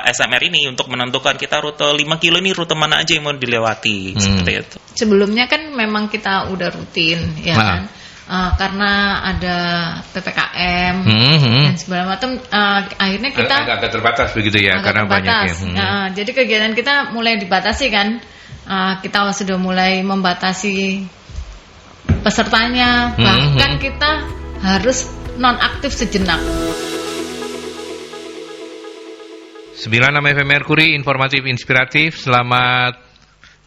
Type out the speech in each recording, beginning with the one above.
SMR ini untuk menentukan kita rute 5 kilo ini rute mana aja yang mau dilewati, seperti itu. Sebelumnya kan memang kita udah rutin ya kan. Karena ada PPKM dan segala macam, akhirnya kita agak terbatas begitu ya, karena terbatas. banyaknya. Jadi kegiatan kita mulai dibatasi kan. Kita sudah mulai membatasi pesertanya, bahkan kita harus nonaktif sejenak. 96 FM Merkuri, informatif inspiratif. Selamat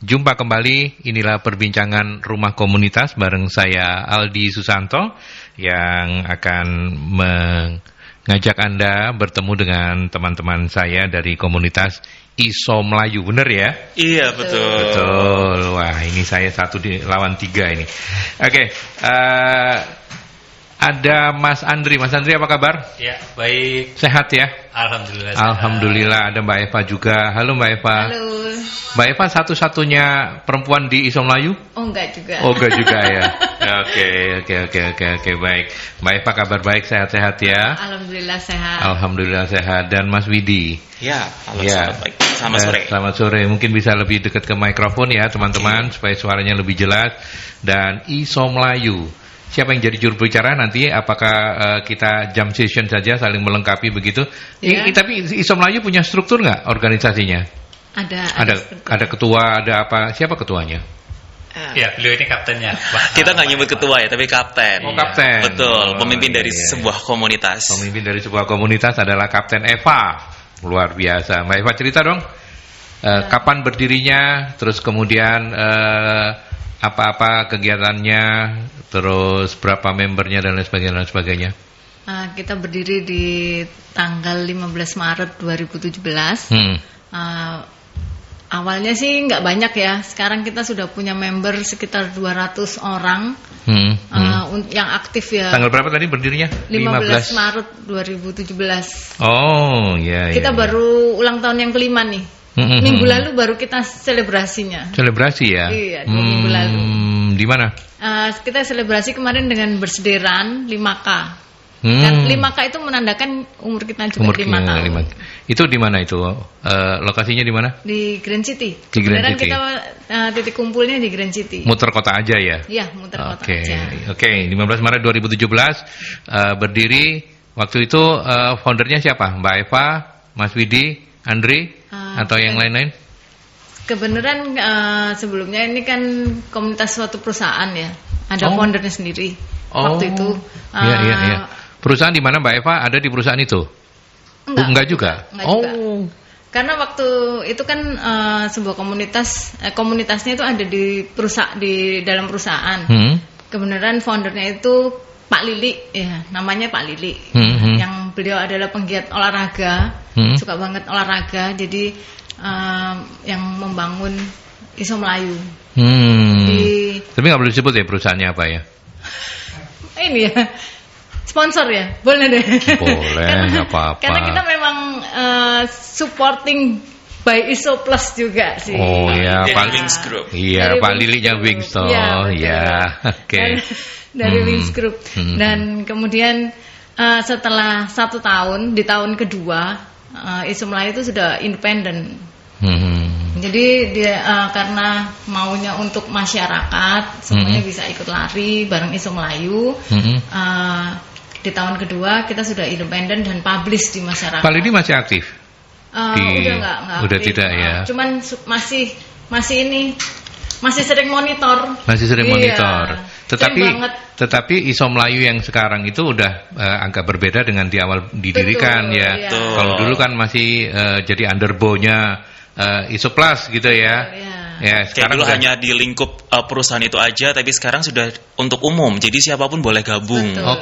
jumpa kembali. Inilah perbincangan Rumah Komunitas bareng saya Aldi Susanto yang akan mengajak Anda bertemu dengan teman-teman saya dari komunitas ISO Melayu. Bener ya? Iya, betul. Betul. Wah, ini saya 1 lawan 3 ini. Oke, ada Mas Andri. Mas Andri, apa kabar? Ya, baik. Sehat ya? Alhamdulillah. Alhamdulillah. Ada Mbak Eva juga. Halo Mbak Eva. Halo. Mbak Eva satu-satunya perempuan di ISO Melayu? Oh, enggak juga. Oh, enggak juga ya. Oke, baik. Mbak Eva kabar baik, sehat-sehat ya? Alhamdulillah sehat. Alhamdulillah sehat. Dan Mas Widi? Ya, halo, selamat baik. Selamat sore. Selamat sore. Mungkin bisa lebih dekat ke mikrofon ya teman-teman, supaya suaranya lebih jelas. Dan ISO Melayu, siapa yang jadi juru bicara nanti? Apakah kita jam session saja saling melengkapi begitu? Ya. Tapi ISO Melayu punya struktur nggak organisasinya? Ada ketua, ada apa? Siapa ketuanya? Ya, beliau ini kaptennya. Kita nggak nyebut ketua ya, tapi kapten. Oh, kapten. Betul, pemimpin dari iya. sebuah komunitas. Pemimpin dari sebuah komunitas adalah Kapten Eva. Luar biasa. Mbak Eva, cerita dong. Kapan berdirinya? Terus kemudian apa-apa kegiatannya? Terus berapa membernya dan lain sebagainya? Kita berdiri di tanggal 15 Maret 2017. Awalnya sih nggak banyak ya. Sekarang kita sudah punya member sekitar 200 orang yang aktif ya. Tanggal berapa tadi berdirinya? 15 Maret 2017. Oh, iya. Kita baru ulang tahun yang kelima nih. Minggu lalu baru kita selebrasinya. Selebrasi ya? Iya, 2 minggu lalu. Di mana? Kita selebrasi kemarin dengan bersederan 5K. Kan 5K itu menandakan umur kita juga 5 tahun. Itu di mana itu? Lokasinya di mana? Di Grand City. Di Grand Sebenarnya City. kita titik kumpulnya di Grand City. Muter kota aja ya? Iya, muter kota aja. Oke, 15 Maret 2017 berdiri. Waktu itu foundernya siapa? Mbak Eva, Mas Widi, Andri, atau yang lain-lain? Kebenaran sebelumnya ini kan komunitas suatu perusahaan ya. Ada foundernya sendiri. Waktu itu. Iya. Perusahaan di mana Mbak Eva? Ada di perusahaan itu? Enggak juga. Juga. Karena waktu itu kan sebuah komunitasnya itu ada di dalam perusahaan. Kebenaran foundernya itu Pak Lili, ya, namanya Pak Lili. Yang beliau adalah penggiat olahraga, suka banget olahraga. Jadi yang membangun ISO Melayu. Tapi nggak boleh disebut ya perusahaannya apa ya? Ini ya. Sponsor ya, boleh deh. Boleh, nggak apa-apa. Karena kita memang supporting by ISO Plus juga sih. Oh ya, Pak Wings Group. Iya, Pak Lilinya Wings toh. Ya, oke. Dari Wings Group. Dan kemudian setelah 1 tahun, di tahun kedua, ISO Melayu itu sudah independen. Jadi dia karena maunya untuk masyarakat semuanya bisa ikut lari bareng ISO Melayu. Di tahun kedua kita sudah independen dan publish di masyarakat. Pak Lili masih aktif? Udah enggak udah tidak ya. Cuman masih sering monitor. Masih sering monitor. Iya, Tetapi ISO Melayu yang sekarang itu udah agak berbeda dengan di awal didirikan. Betul, ya. iya. Kalau dulu kan masih jadi underbow-nya ISO Plus gitu ya. Ya, sekarang dulu hanya di lingkup perusahaan itu aja, tapi sekarang sudah untuk umum. Jadi siapapun boleh gabung. Betul. Oh,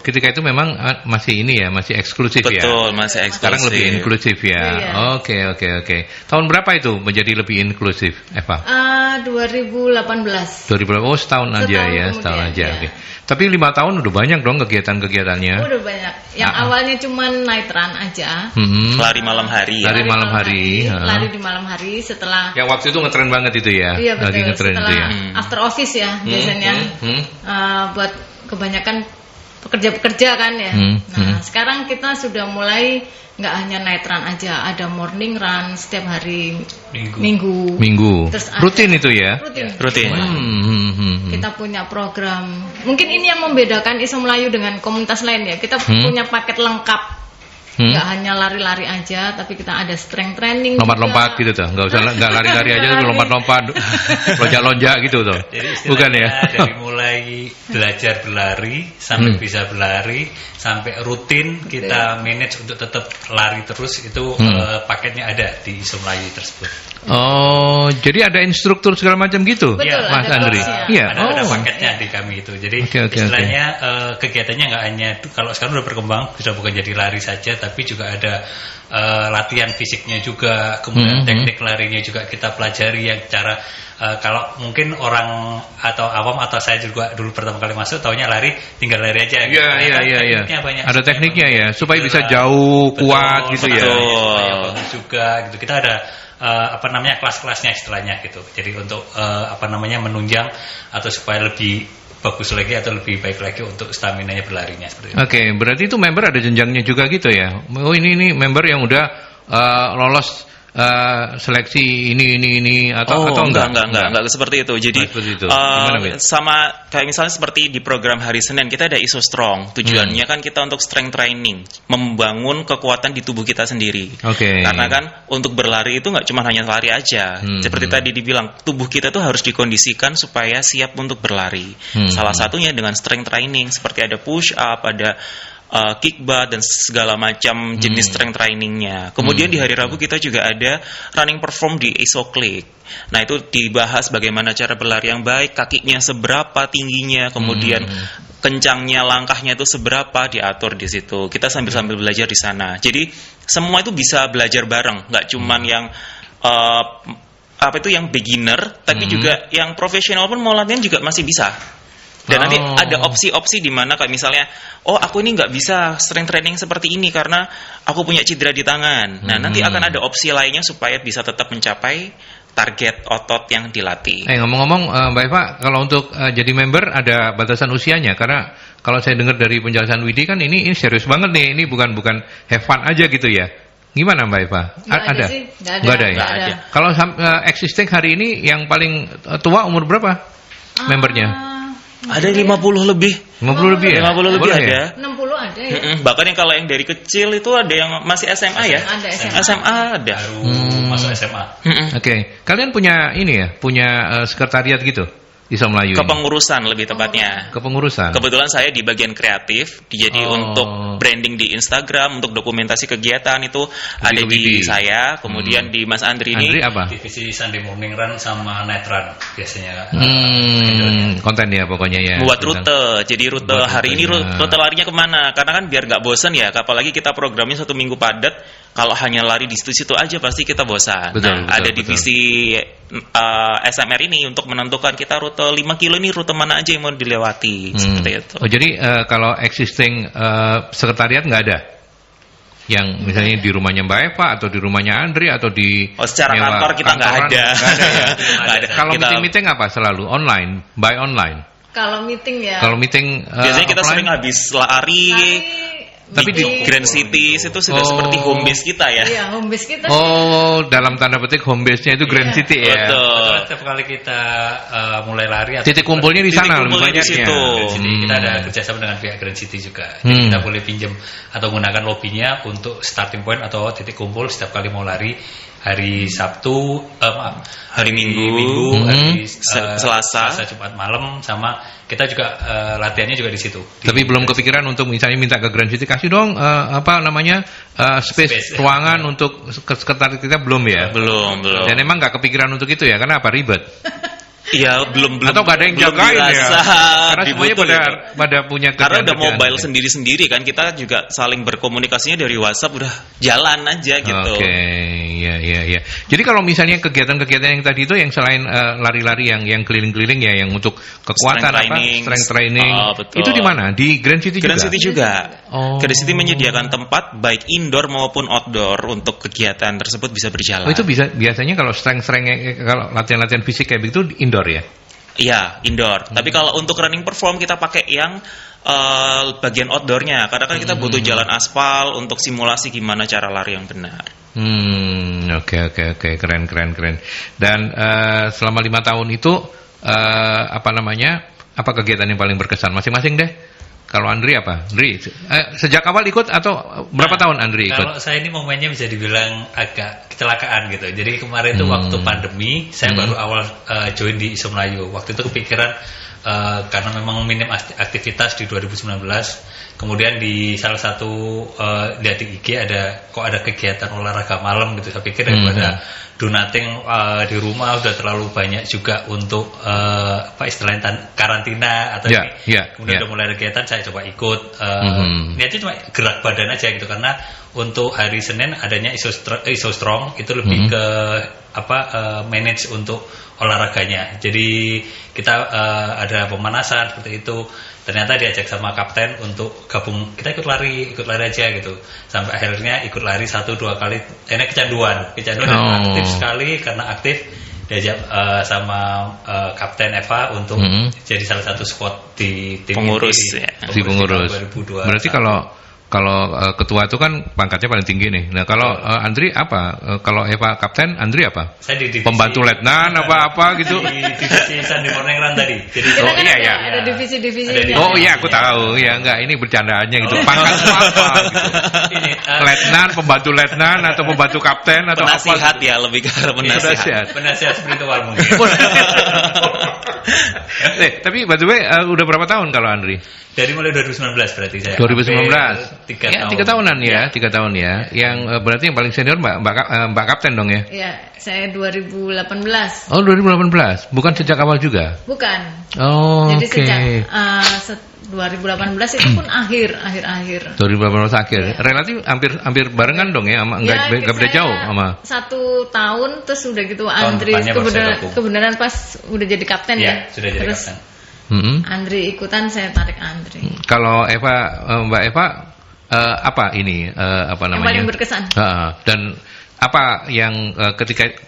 ketika itu memang masih ini ya, masih eksklusif. Betul, ya. Betul, masih eksklusif. Sekarang lebih inklusif ya. Iya. Oke. Tahun berapa itu menjadi lebih inklusif, Eva? 2018. 2018. Oh, setahun aja ya, setahun aja. Ya. Oke. Tapi 5 tahun udah banyak dong kegiatan-kegiatannya. Udah banyak. Yang awalnya cuma night run aja. Lari malam hari. Lari malam hari. Lari di malam hari setelah. Yang waktu itu ngetren banget itu ya. Iya betul. Lagi ngetren setelah itu ya. After office ya biasanya. Buat kebanyakan pekerja-pekerja kan ya. Nah, sekarang kita sudah mulai nggak hanya night run aja, ada morning run setiap hari Minggu. Terus rutin itu ya? Rutin. Kita punya program. Mungkin ini yang membedakan Iso Melayu dengan komunitas lain ya. Kita punya paket lengkap. Nggak hanya lari-lari aja, tapi kita ada strength training. Lompat-lompat gitu tuh, nggak lari-lari aja, lompat-lompat, lonjak-lonjak gitu tuh. Bukan ya? Dari mulai belajar berlari sampai bisa berlari, sampai rutin kita manage untuk tetap lari terus itu paketnya ada di Iso Melayu tersebut. Oh, jadi ada instruktur segala macam gitu, Betul, Mas Andri? Iya. Ada paketnya di kami itu. Jadi istilahnya kegiatannya nggak hanya kalau sekarang udah berkembang, sudah bukan jadi lari saja, tapi juga ada latihan fisiknya juga, kemudian teknik larinya juga kita pelajari yang cara kalau mungkin orang atau awam atau saya juga dulu pertama kali masuk taunya lari tinggal lari aja. Iya. Ada tekniknya ya supaya bisa jauh, kuat gitu ya. Bagus juga gitu. Kita ada kelas-kelasnya istilahnya gitu. Jadi untuk menunjang atau supaya lebih bagus lagi atau lebih baik lagi untuk stamina-nya berlarinya seperti itu. Oke, berarti itu member ada jenjangnya juga gitu ya. Oh, ini member yang udah lolos seleksi ini atau enggak seperti itu. Jadi sama kayak misalnya seperti di program hari Senin kita ada Iso Strong. Tujuannya kan kita untuk strength training, membangun kekuatan di tubuh kita sendiri. Karena kan untuk berlari itu nggak cuma hanya lari aja. Seperti tadi dibilang, tubuh kita tuh harus dikondisikan supaya siap untuk berlari. Salah satunya dengan strength training, seperti ada push up, ada kickback dan segala macam jenis strength trainingnya. Kemudian di hari Rabu kita juga ada running perform di Iso Click. Nah itu dibahas bagaimana cara berlari yang baik, kakinya seberapa tingginya, kemudian kencangnya langkahnya itu seberapa, diatur di situ. Kita sambil belajar di sana. Jadi semua itu bisa belajar bareng, nggak cuman yang yang beginner, tapi juga yang profesional pun mau latihan juga masih bisa. Dan nanti ada opsi-opsi di mana kayak misalnya, aku ini nggak bisa strength training seperti ini karena aku punya cedera di tangan. Nah nanti akan ada opsi lainnya supaya bisa tetap mencapai target otot yang dilatih. Ngomong-ngomong Mbak Eva, kalau untuk jadi member ada batasan usianya, karena kalau saya dengar dari penjelasan Widi kan ini serius banget nih, ini bukan have fun aja gitu ya. Gimana Mbak Eva? Ada? Nggak ada ya? Ada. Kalau existing hari ini yang paling tua umur berapa membernya? Ada 50 lebih. 50 lebih ya? 50 lebih ada. 60 ada ya. Bahkan yang kalau yang dari kecil itu ada yang masih SMA ya? Ada SMA ada. Baru masuk SMA. Oke. Kalian punya punya sekretariat gitu? Iso Melayu kepengurusan lebih tepatnya. Kepengurusan. Kebetulan saya di bagian kreatif, jadi untuk branding di Instagram, untuk dokumentasi kegiatan itu ada di saya, kemudian di Mas Andri ini. Andri apa? Divisi Sunday Morning Run sama Night Run biasanya. Konten ya pokoknya ya. Buat rute, jadi rute hari ini rute larinya kemana? Karena kan biar nggak bosan ya, apalagi kita programnya 1 minggu padat. Kalau hanya lari di situ-situ aja pasti kita bosan. Ada divisi SMR ini untuk menentukan kita rute 5 kilo ini rute mana aja yang mau dilewati. Seperti itu. Jadi kalau existing sekretariat nggak ada? Yang misalnya di rumahnya Mbak Eva atau di rumahnya Andri atau di secara kantor kita nggak ada. Nggak ada. Kalau meeting apa selalu online, by online? Kalau meeting biasanya kita sering habis lari. Tapi di Grand City itu sudah seperti home base kita ya. Iya, home base kita. Dalam tanda petik home base-nya itu Grand City ya. Betul. Setiap kali kita mulai lari titik kumpulnya di sana di situ. Jadi kita ada kerjasama dengan pihak Grand City juga. Jadi kita boleh pinjam atau gunakan lobbynya untuk starting point atau titik kumpul setiap kali mau lari. Hari Sabtu, hari Minggu, hari Selasa, Jumat malam, sama kita juga latihannya juga di situ. Tapi belum kepikiran untuk misalnya minta ke Grand City kasih dong space ruangan untuk sekretariat kita belum ya? Belum. Dan emang nggak kepikiran untuk itu ya? Karena apa, ribet? Iya belum atau gak ada yang jagain ya karena semuanya pada punya karena udah mobile sendiri kan kita juga saling berkomunikasinya dari WhatsApp udah jalan aja gitu. Iya. Jadi kalau misalnya kegiatan-kegiatan yang tadi itu yang selain lari-lari yang keliling-keliling ya yang untuk kekuatan strength training itu di mana? Di Grand City juga? Grand City juga. Grand City menyediakan tempat baik indoor maupun outdoor untuk kegiatan tersebut bisa berjalan. Itu biasanya kalau strength kalau latihan-latihan fisik kayak begitu indoor ya? Iya, indoor. Tapi kalau untuk running perform kita pakai yang bagian outdoornya. Karena kan kita butuh jalan aspal untuk simulasi gimana cara lari yang benar. Oke. Keren. Dan selama 5 tahun itu apa kegiatan yang paling berkesan masing-masing deh? Kalau Andri apa? Andri, sejak awal ikut atau berapa tahun Andri ikut? Kalau saya ini momennya bisa dibilang agak kecelakaan gitu. Jadi kemarin itu waktu pandemi, saya baru awal join di ISO Melayu. Waktu itu kepikiran karena memang minim aktivitas di 2019. Kemudian di salah satu lihat di IG ada kegiatan olahraga malam gitu. Saya pikir daripada do nothing di rumah udah terlalu banyak juga untuk istilahnya karantina atau kemudian udah mulai kegiatan, saya coba ikut. Niatnya cuma gerak badan aja gitu, karena untuk hari Senin adanya ISO Strong itu lebih ke manage untuk olahraganya. Jadi kita ada pemanasan seperti itu. Ternyata diajak sama kapten untuk gabung, kita ikut lari aja gitu. Sampai akhirnya ikut lari 1-2 kali. Ini kecanduan aktif sekali, karena aktif diajak sama kapten Eva untuk jadi salah satu squad di tim pengurus. Di pengurus. 2002. Berarti kalau ketua itu kan pangkatnya paling tinggi nih. Nah kalau Andri apa? Kalau Eva kapten, Andri apa? Saya di divisi, pembantu letnan apa gitu? Di divisi Sunday Morning Run tadi. Jadi ada divisi-divisi. Oh iya, aku tahu. Ya enggak, ini bercandaannya gitu. Pangkat apa gitu? Ini letnan, pembantu letnan atau pembantu kapten atau penasihat apa? Ya, lebih ke penasihat. Penasihat spiritual mungkin. Tapi by the way, udah berapa tahun kalau Andri? Dari mulai 2019 berarti saya. 2019. 3 tahunan ya, 3 tahun ya. Yang berarti yang paling senior Mbak Kapten dong ya? Iya, saya 2018. Oh, 2018. Bukan sejak awal juga? Bukan. Oh, jadi sejak 2018 itu pun akhir. 2018 akhir. Ya. Relatif hampir barengan dong ya, enggak beda jauh sama. 1 tahun terus udah gitu Andri kebenaran pas udah jadi kapten ya. Sudah jadi kapten. Andri ikutan, saya tarik Andri. Kalau Mbak Eva apa ini apa namanya? Yang paling berkesan. Dan apa yang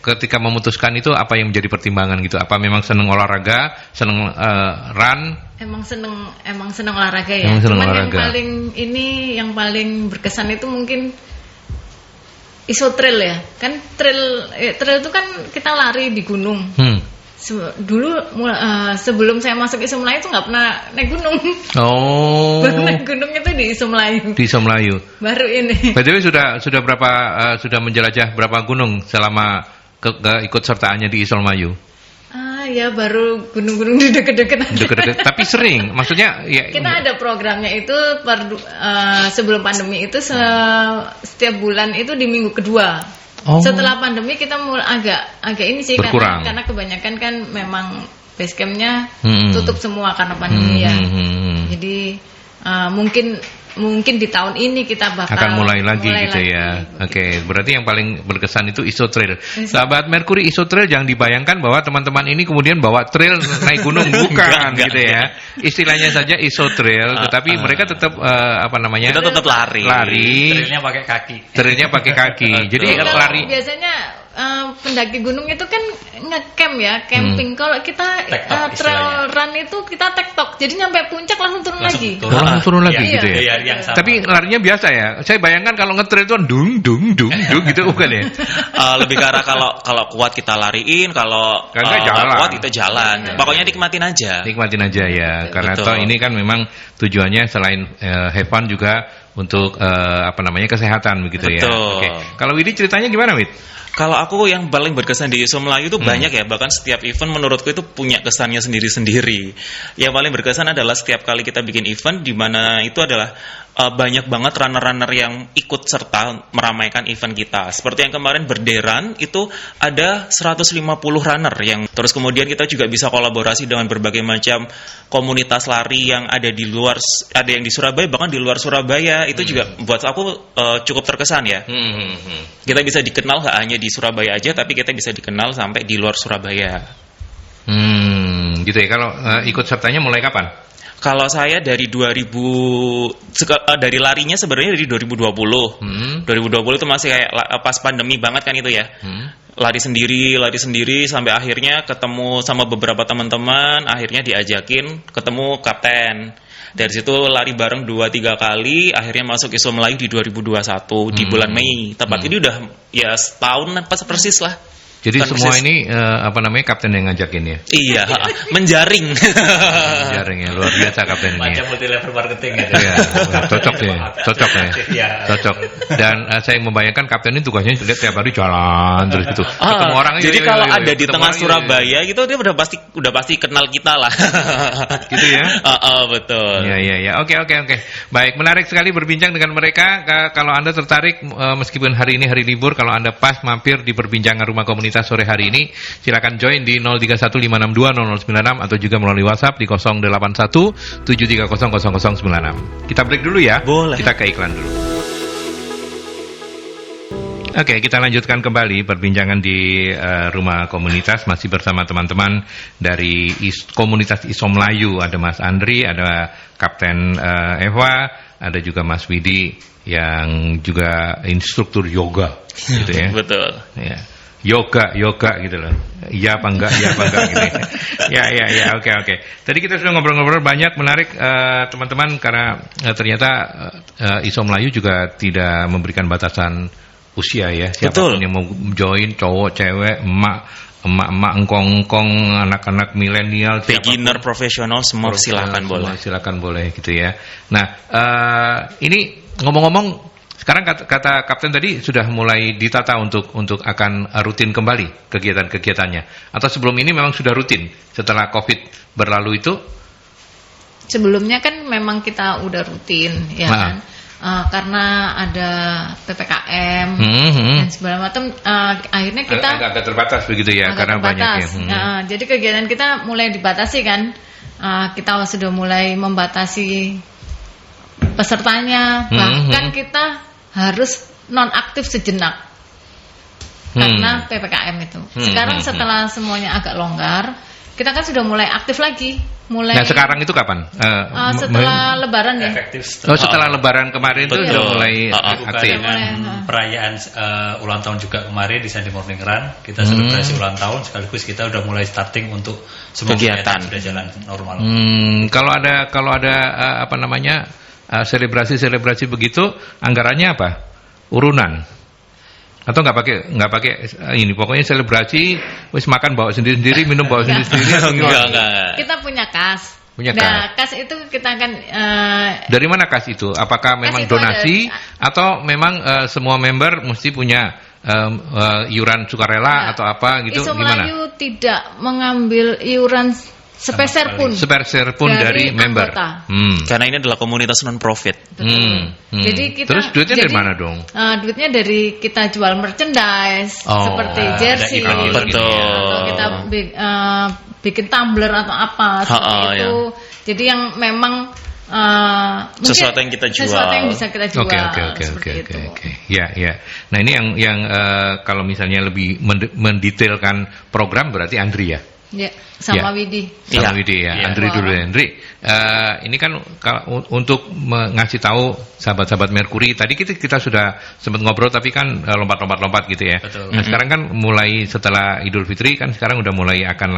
ketika memutuskan itu apa yang menjadi pertimbangan gitu? Apa memang seneng olahraga, seneng run? Emang seneng olahraga ya. Cuman olahraga. Yang paling berkesan itu mungkin ISO trail ya. Kan trail itu kan kita lari di gunung. Dulu sebelum saya masuk ISO Melayu itu nggak pernah naik gunung. Baru naik gunung itu di ISO Melayu. Di ISO Melayu. Baru ini. By the way sudah berapa sudah menjelajah berapa gunung selama ikut sertaannya di ISO Melayu? Ya baru gunung-gunung di deket-deket. Tapi sering, maksudnya ya. Kita ada programnya itu sebelum pandemi itu setiap bulan itu di minggu kedua. Setelah pandemi kita mulai agak ini sih berkurang. Karena kebanyakan kan memang base campnya tutup semua karena pandemi ya. Jadi mungkin di tahun ini kita akan mulai lagi gitu ya. Oke, berarti yang paling berkesan itu ISO Trail. Sahabat Mercury, ISO Trail jangan dibayangkan bahwa teman-teman ini kemudian bawa trail naik gunung, bukan gitu ya. Istilahnya saja ISO Trail, tetapi mereka tetap Kita tetap lari. Trailnya pakai kaki. Jadi lari. Biasanya pendaki gunung itu kan ngecamp ya, camping. Kalau kita trail run itu kita tektok. Jadi nyampe puncak langsung turun lagi. Langsung turun lagi gitu ya. Tapi larinya biasa ya. Saya bayangkan kalau nge-trail itu dung gitu bukan ya? Lebih ke arah kalau kuat kita lariin, kalau kuat kita jalan. Pokoknya nikmatin aja ya. Karena toh ini kan memang tujuannya selain have fun juga untuk kesehatan begitu ya. Oke. Kalau Widi ceritanya gimana, Wid? Kalau aku yang paling berkesan di ISO Melayu itu banyak ya, bahkan setiap event menurutku itu punya kesannya sendiri-sendiri. Yang paling berkesan adalah setiap kali kita bikin event di mana itu adalah banyak banget runner-runner yang ikut serta meramaikan event kita. Seperti yang kemarin Berderan itu ada 150 runner yang terus kemudian kita juga bisa kolaborasi dengan berbagai macam komunitas lari yang ada di luar, ada yang di Surabaya bahkan di luar Surabaya. Itu juga buat aku cukup terkesan ya. Kita bisa dikenal gak hanya di Surabaya aja, tapi kita bisa dikenal sampai di luar Surabaya. Gitu ya. Kalau ikut sertanya mulai kapan? Kalau saya dari dari larinya sebenarnya dari 2020. 2020 itu masih kayak pas pandemi banget kan itu ya. lari sendiri sampai akhirnya ketemu sama beberapa teman-teman, akhirnya diajakin ketemu kapten. Dari situ lari bareng 2-3 kali, akhirnya masuk ISO Melayu di 2021 di bulan Mei. Tepat ini udah ya setahun pas persis lah. Jadi kan semua ini kapten yang ngajakin ya? Iya, menjaring. Menjaring ya, luar biasa kapten ini. Macam multi level marketing ya. Iya, cocok ya. Cocok. Dan saya membayangkan kapten ini tugasnya tiap hari jalan terus gitu. Ketemu orang. Jadi kalau ada di tengah Surabaya gitu, dia udah pasti kenal kita lah. Gitu ya? Betul. Iya. Oke. Baik, menarik sekali berbincang dengan mereka. Kalau Anda tertarik, meskipun hari ini hari libur, kalau Anda pas mampir di perbincangan Rumah Komunitas sore hari ini, silakan join di 0315620096 atau juga melalui WhatsApp di 0817300096. Kita break dulu ya. Boleh. Kita ke iklan dulu. Oke, kita lanjutkan kembali perbincangan di Rumah Komunitas, masih bersama teman-teman dari komunitas ISO Melayu. Ada Mas Andri, ada Kapten Eva, ada juga Mas Widi yang juga instruktur yoga gitu ya. Betul. Ya. Yoga gitu loh. Iya apa enggak gitu. Ya, oke. Tadi kita sudah ngobrol-ngobrol banyak, menarik teman-teman, karena ternyata ISO Melayu juga tidak memberikan batasan usia ya. Siapapun yang mau join, cowok, cewek, emak, engkong, anak-anak milenial, beginner, profesional, semua silakan boleh gitu ya. Nah, ini ngomong-ngomong, sekarang kata Kapten tadi sudah mulai ditata untuk akan rutin kembali kegiatan-kegiatannya. Atau sebelum ini memang sudah rutin setelah Covid berlalu itu? Sebelumnya kan memang kita udah rutin ya kan. Karena ada PPKM dan segala macam, akhirnya kita agak terbatas begitu ya, karena banyak ya. Jadi kegiatan kita mulai dibatasi kan. Kita sudah mulai membatasi pesertanya, bahkan kita harus nonaktif sejenak karena PPKM itu. Sekarang setelah semuanya agak longgar, kita kan sudah mulai aktif lagi. Nah, sekarang itu kapan? Setelah Lebaran ya. Setelah Lebaran kemarin itu sudah mulai aktif. Perayaan ulang tahun juga kemarin di Sunday Morning Run, kita selebrasi ulang tahun, sekaligus kita udah mulai starting untuk semua kegiatan sudah jalan normal. Kalau ada selebrasi begitu, anggarannya apa? Urunan? Atau nggak pakai ini, pokoknya selebrasi wis makan bawa sendiri, minum bawa sendiri. Enggak. Kita punya kas. Nah, kas itu kita akan dari mana kas itu? Apakah memang donasi atau memang semua member mesti punya iuran sukarela atau apa gitu? ISO gimana? Melayu tidak mengambil iuran sepeser pun dari member. Karena ini adalah komunitas non profit. Jadi kita, terus duitnya dari mana dong? Duitnya dari kita jual merchandise seperti jersey, atau kita bikin tumbler atau apa seperti itu. Jadi yang memang sesuatu yang kita jual, sesuatu yang bisa kita jual. Oke. Ya. Nah, ini yang kalau misalnya lebih mendetailkan program berarti Andri ya. Ya, sama Widi. Sama Widi ya. Andri dulu ya. Andri, ini kan untuk ngasih tahu sahabat-sahabat Merkuri, tadi kita sudah sempat ngobrol tapi kan lompat gitu ya. Betul. Nah, sekarang kan mulai setelah Idul Fitri kan sekarang udah mulai akan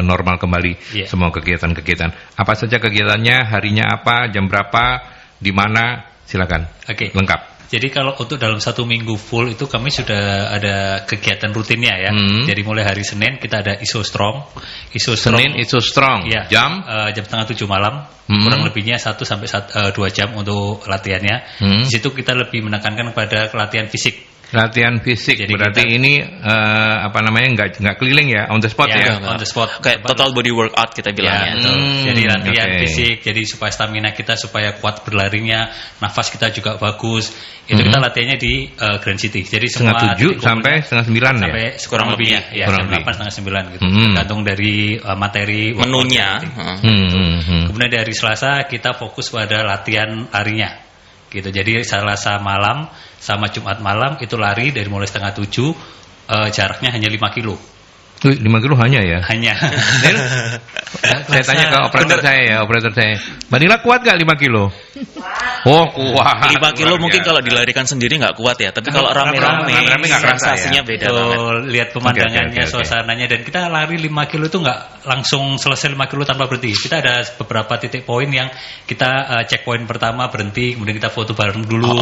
normal kembali semua kegiatan-kegiatan. Apa saja kegiatannya, harinya apa, jam berapa, di mana? Silakan. Oke. Lengkap. Jadi kalau untuk dalam 1 minggu full itu kami sudah ada kegiatan rutinnya ya. Jadi mulai hari Senin kita ada ISO Strong. Senin ISO Strong. Ya, jam 6:30 malam. Kurang lebihnya 1 sampai 2 jam untuk latihannya. Di situ kita lebih menekankan kepada latihan fisik. Latihan fisik. Jadi berarti ini nggak keliling ya, on the spot ya. On the spot. Kayak total body workout kita bilangnya. Jadi latihan fisik, jadi supaya stamina kita supaya kuat berlarinya, nafas kita juga bagus. Itu kita latihannya di Grand City. Jadi semua 7 sampai 8:30 ya. Sampai kurang lebihnya ya, kurang 8 setengah 9 gitu. Tergantung dari materi menunya. Kemudian dari Selasa kita fokus pada latihan larinya. Gitu. Jadi Selasa malam sama Jumat malam itu lari dari mulai 6:30, jaraknya hanya 5 kilo. 5 kilo hanya ya? Hanya. Saya tanya ke operator saya. Mbak Nila kuat gak 5 kilo? Oh, kuat. 5 kilo mungkin kalau dilarikan sendiri nggak kuat ya, tapi kalau rame-rame sensasinya beda banget. Lihat pemandangannya, suasananya, dan kita lari 5 kilo itu nggak langsung selesai 5 kilo tanpa berhenti. Kita ada beberapa titik poin yang kita checkpoint pertama berhenti, kemudian kita foto bareng dulu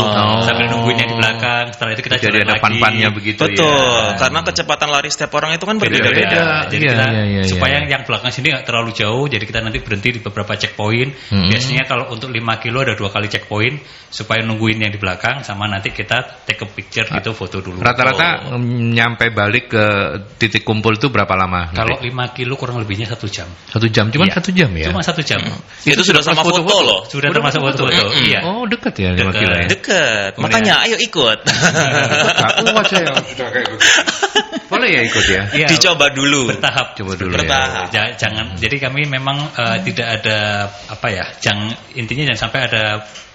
sambil nungguin yang di belakang. Setelah itu kita jadi ada pan-pannya begitu. Betul, karena kecepatan lari setiap orang itu kan berbeda-beda. Jadi kita supaya yang belakang sini nggak terlalu jauh, jadi kita nanti berhenti di beberapa checkpoint. Biasanya kalau untuk 5 kilo ada 2 kali checkpoint supaya nungguin yang di belakang, sama nanti kita take a picture gitu, foto dulu. Rata-rata nyampe balik ke titik kumpul itu berapa lama? Kalau 5 kilo kurang lebihnya 1 jam. 1 jam, cuma 1 jam ya? Cuma 1 jam. Itu sudah sama foto loh. Sudah termasuk foto. Iya. Oh, dekat ya 5 kilo ya? Dekat. Makanya ayo ikut. Aku saya sudah kayak begitu. Boleh ya ikut ya? Iya, dicoba dulu. Bertahap. Coba dulu bertahap. ya. Jangan. Jadi kami memang tidak ada apa ya? Intinya jangan sampai ada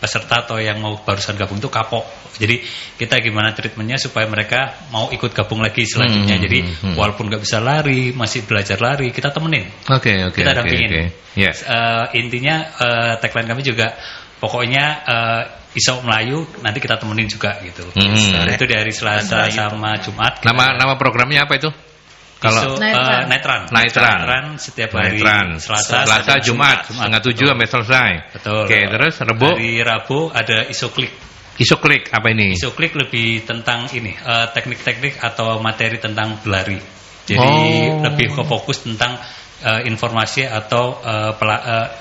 peserta atau yang mau barusan gabung itu kapok. Jadi kita gimana treatmentnya supaya mereka mau ikut gabung lagi selanjutnya. Jadi walaupun nggak bisa lari, masih belajar lari, kita temenin. Oke. Kita dampingin. Okay. Yeah. Intinya tagline kami juga pokoknya Iso Melayu nanti kita temenin juga gitu. Itu dari Selasa sama Jumat. Nama programnya apa itu? Kalau Night Run setiap hari Selasa, Jumat setengah 7 sampai selesai. Betul. Oke, terus Rebo? Hari Rabu ada Isoklik. Isoklik apa ini? Isoklik lebih tentang ini teknik-teknik atau materi tentang berlari. Jadi lebih ke fokus tentang informasi atau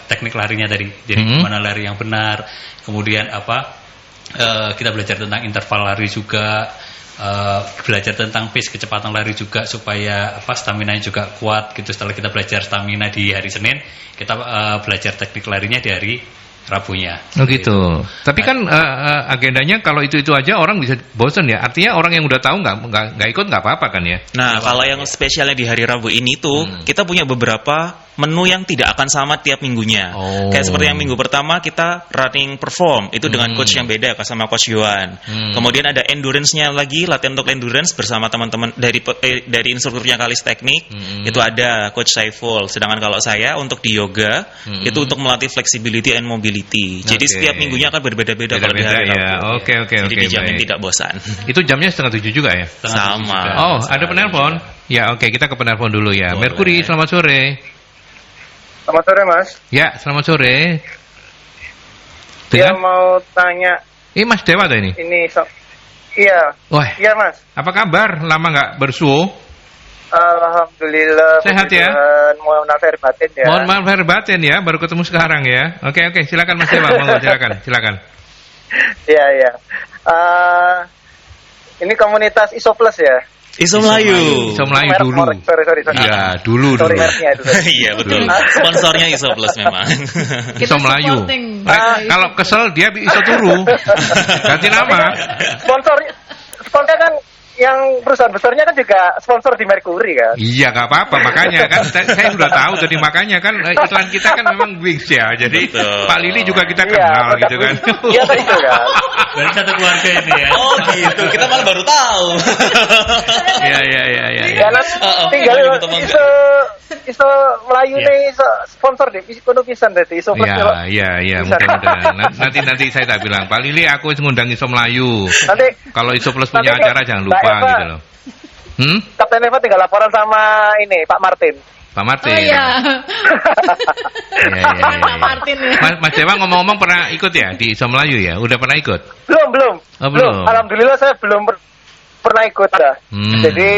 teknik larinya tadi. Jadi gimana lari yang benar. Kemudian kita belajar tentang interval lari juga. Belajar tentang pace, kecepatan lari juga supaya stamina-nya juga kuat gitu. Setelah kita belajar stamina di hari Senin, kita belajar teknik larinya di hari Rabunya. Oh gitu. Tapi kan agendanya kalau itu aja orang bisa bosan ya. Artinya orang yang udah tahu nggak ikut nggak apa-apa kan ya. Nah, kalau yang spesialnya di hari Rabu ini tuh kita punya beberapa menu yang tidak akan sama tiap minggunya. Kayak seperti yang minggu pertama kita running perform itu dengan coach yang beda sama coach Yohan. Kemudian ada endurance-nya lagi, latihan untuk endurance bersama teman-teman dari instrukturnya Kalis Teknik. Itu ada coach Saiful. Sedangkan kalau saya untuk di yoga itu untuk melatih flexibility and mobility. Jadi setiap minggunya akan berbeda-beda kalau di hari Rabu. Oke. Jadi dijamin tidak bosan. Itu jamnya 6:30 juga ya? Sama. Oh, ada penelpon? Ya, oke, kita ke penelpon dulu ya. Boleh. Merkuri, selamat sore. Selamat sore, Mas. Ya, selamat sore. Dia mau tanya. Mas Dewa tuh ini? Iya. Wah. Iya, Mas. Apa kabar? Lama nggak bersuo? Alhamdulillah. Sehat ya? Mohon maaf lahir batin ya. Mohon maaf lahir batin ya, baru ketemu sekarang ya. Oke, silakan Mas Dewa, silakan. Iya. Ini komunitas Iso Plus ya? Iso Melayu dulu. Sorry. Iya, dulu. Iya, betul. Sponsornya Iso Plus memang. Iso Melayu. Kalau kesel dia Iso Turu. Ganti nama. Sponsornya kan yang perusahaan besarnya kan juga sponsor di Mercury kan? Iya, nggak apa-apa, makanya kan saya sudah tahu tadi, makanya kan iklan kita kan memang Wings ya, jadi betul. Pak Lili juga kita kenal gitu kan. Iya, betul kan. Dari satu keluarga ini ya. Oh gitu, kita malah baru tahu. Iya. Tinggal Iso Melayu nih sponsor deh, kudu pisan deh Iso Plus. Iya, mudah-mudahan. Nanti saya tak bilang, Pak Lili aku ngundang Iso Melayu. Nanti kalau Iso Plus punya acara jangan lupa gitu loh. Kapten Eva tinggal laporan sama ini Pak Martin. Pak Martin. Oh iya. Pak Martin ya. Mas Dewa ngomong-ngomong pernah ikut ya di Iso Melayu ya? Udah pernah ikut? Belum. Alhamdulillah saya belum pernah ikut ya. Jadi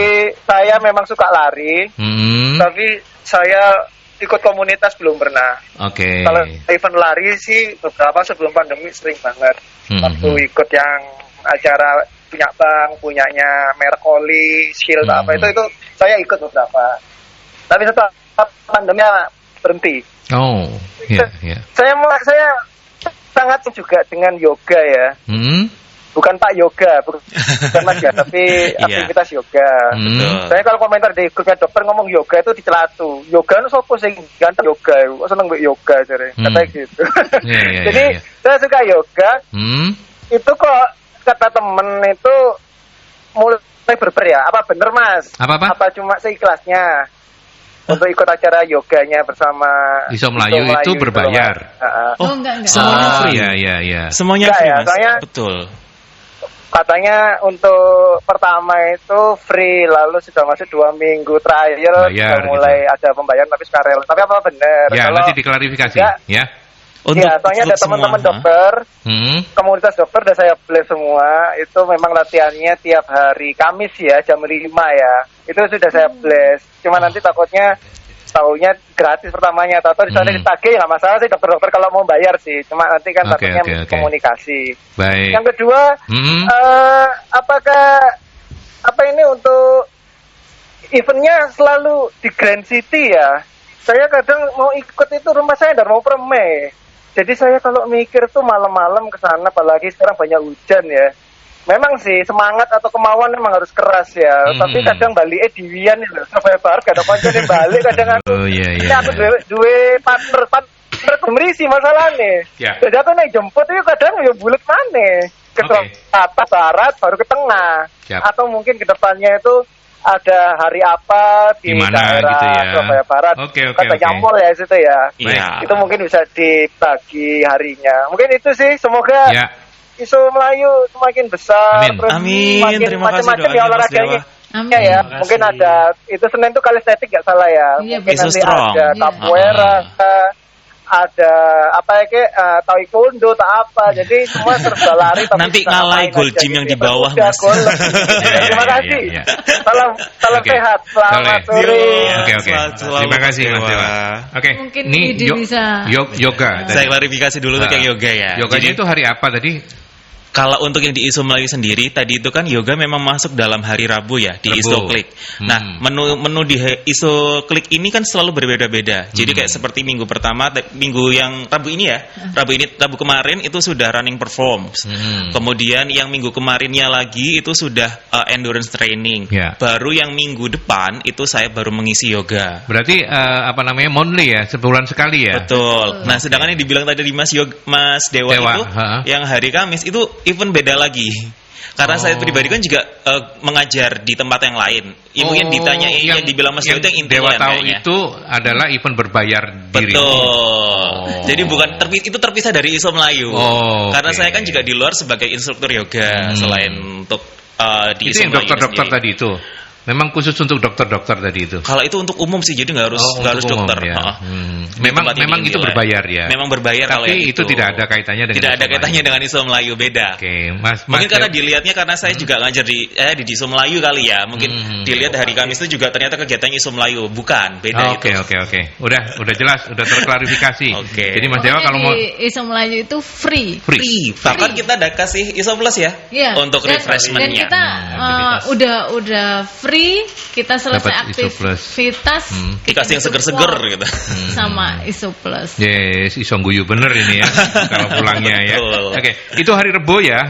saya memang suka lari, tapi saya ikut komunitas belum pernah. Oke. Kalau event lari sih beberapa sebelum pandemi sering banget. Waktu ikut yang acara punya bank, punyanya Mercoli, Shield apa itu saya ikut beberapa. Tapi setelah pandemi berhenti. Oh, iya. Saya sangat juga dengan yoga ya. Bukan Pak Yoga, bukan Mas ya, tapi aktivitas yoga. Saya kalau komentar di grupnya dokter ngomong yoga itu dicelatu. Yoga itu sopo sing ganteng yoga, kok seneng mbek yoga jare. Katanya gitu. Jadi saya suka yoga. Itu kok kata temen itu mulai berber ya. Apa bener Mas? Apa? Apa cuma seikhlasnya? untuk ikut acara yoganya bersama Iso Melayu itu berbayar. Enggak. Semuanya free. Iya. Semuanya enggak, free, ya, Mas. soalnya, Betul. Katanya untuk pertama itu free, lalu sudah masuk 2 minggu trial bayar, sudah mulai gitu. ada pembayaran tapi sekarang. Tapi apa benar? Ya, kalau nanti diklarifikasi ya. Iya, soalnya ada teman-teman dokter, komunitas dokter dan saya bless semua, itu memang latihannya tiap hari Kamis ya, jam 5 ya. Itu sudah saya bless. Cuma nanti takutnya tahunya gratis pertamanya, atau di sana ditagih nggak masalah sih dokter-dokter kalau mau bayar sih. Cuma nanti kan takutnya komunikasi. Baik. Yang kedua, apa ini untuk eventnya selalu di Grand City ya? Saya kadang mau ikut itu, rumah saya dari mau Permai. Jadi saya kalau mikir tuh malam-malam ke sana, apalagi sekarang banyak hujan ya. Memang sih semangat atau kemauan memang harus keras ya. Tapi kadang baliknya diwian nih loh. Surabaya Barat gak ada konco nih balik kadang aku. Ini aku dua partner gemerisi masalahnya. Jadi aku naik jemput itu kadang ya bulet mana. Ke atas barat baru ke tengah. Atau mungkin ke depannya itu ada hari apa di daerah gitu ya? Surabaya Barat. Kata Nyampol ya situ ya. Itu mungkin bisa dibagi harinya. Mungkin itu sih, semoga Isu Melayu semakin besar. Amin. Semakin macam-macam ya olahraganya. Amin. Ya, mungkin ada itu Senin itu kalistetik nggak salah ya. Mungkin nanti ada capoeira, ada apa ya taekwondo atau apa. Jadi semua serba lari. Nanti ngalai goal gym yang di bawah, Mas. Terima kasih. Salam sehat. Selamat sore. Oke. Terima kasih Mas Dewa. Oke. Mungkin ini bisa yoga. Saya klarifikasi dulu untuk yang yoga ya. Yoganya itu hari apa tadi? Kalau untuk yang di Isu Melayu sendiri, tadi itu kan yoga memang masuk dalam hari Rabu ya, di Isu Klik. Nah, menu di Isu Klik ini kan selalu berbeda-beda. Jadi kayak seperti minggu pertama, minggu yang Rabu ini ya, Rabu kemarin itu sudah running performance. Kemudian yang minggu kemarinnya lagi itu sudah endurance training. Baru yang minggu depan itu saya baru mengisi yoga. Berarti monthly ya, sebulan sekali ya? Betul. Nah, sedangkan yang dibilang tadi di Mas Dewa itu, yang hari Kamis itu even beda lagi. Karena saya pribadi kan juga mengajar di tempat yang lain. Mungkin ditanya yang dibilang Mas Dewa itu yang intinya tahu itu adalah event berbayar diri. Betul. Jadi bukan itu terpisah dari Isu Melayu. Karena saya kan juga di luar sebagai instruktur yoga selain untuk di Isu Melayu. Itu yang dokter-dokter tadi itu. Memang khusus untuk dokter-dokter tadi itu. Kalau itu untuk umum sih, jadi nggak harus dokter. Ya. Memang itu berbayar ya. Memang berbayar. Tapi kalau itu tidak ada kaitannya dengan. Tidak ada kaitannya dengan Isu Melayu, beda. Oke, Mas. Mungkin karena dilihatnya karena saya juga ngajar di Isu Melayu kali ya. Mungkin dilihat hari Kamis itu juga ternyata kegiatannya Isu Melayu, bukan beda itu. Oke. Udah jelas, udah terklarifikasi. Jadi Mas Dewa kalau mau Isu Melayu itu free. Bahkan kita ada kasih Isu Plus ya, untuk refreshment-nya. Dan kita udah free, kita selesai aktivitas dikasih yang seger-seger gitu sama Isu Plus. Yes, iso guyu bener ini ya kalau pulangnya ya. Oke, itu hari Rebo ya,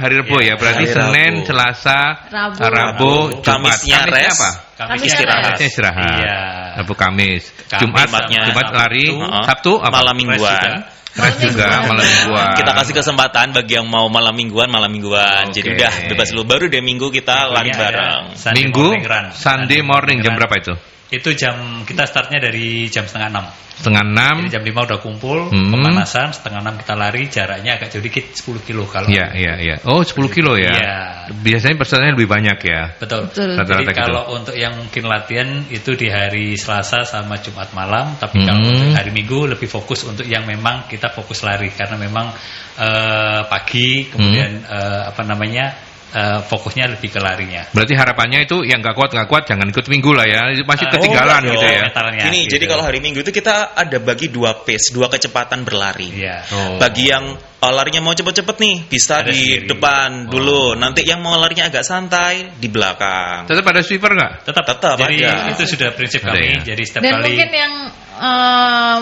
berarti Senin, Selasa, Rabu, Jumat. Kamisnya apa? Kamis istirahat. Iya. Rabu, Kamis. Jumat lari, Sabtu apa? Malam mingguan. Malam mingguan. Kita kasih kesempatan bagi yang mau malam mingguan. Jadi udah bebas dulu. Baru deh Minggu kita lari bareng. Minggu Sunday morning jam berapa itu? Itu kita startnya dari jam 5:30. 5:30. Jadi jam 5 udah kumpul, pemanasan, 5:30 kita lari, jaraknya agak jauh dikit, 10 kilo kalau. Iya. Oh, 10 kilo ya. Iya. Biasanya pesertanya lebih banyak ya. Betul. Jadi kalau untuk yang mungkin latihan itu di hari Selasa sama Jumat malam, tapi kalau untuk hari Minggu lebih fokus untuk yang memang kita fokus lari karena memang pagi kemudian fokusnya lebih ke larinya. Berarti harapannya itu yang nggak kuat jangan ikut Minggu lah ya, masih ketinggalan gitu ya. Ini gitu. Jadi kalau hari Minggu itu kita ada bagi 2 pace, 2 kecepatan berlari. Bagi yang larinya mau cepet-cepet nih bisa ada di depan dulu. Nanti yang mau larinya agak santai di belakang. Tetap ada sweeper nggak? Tetap. Jadi ada. Itu sudah prinsip kami. Jadi setiap dan kali. Mungkin yang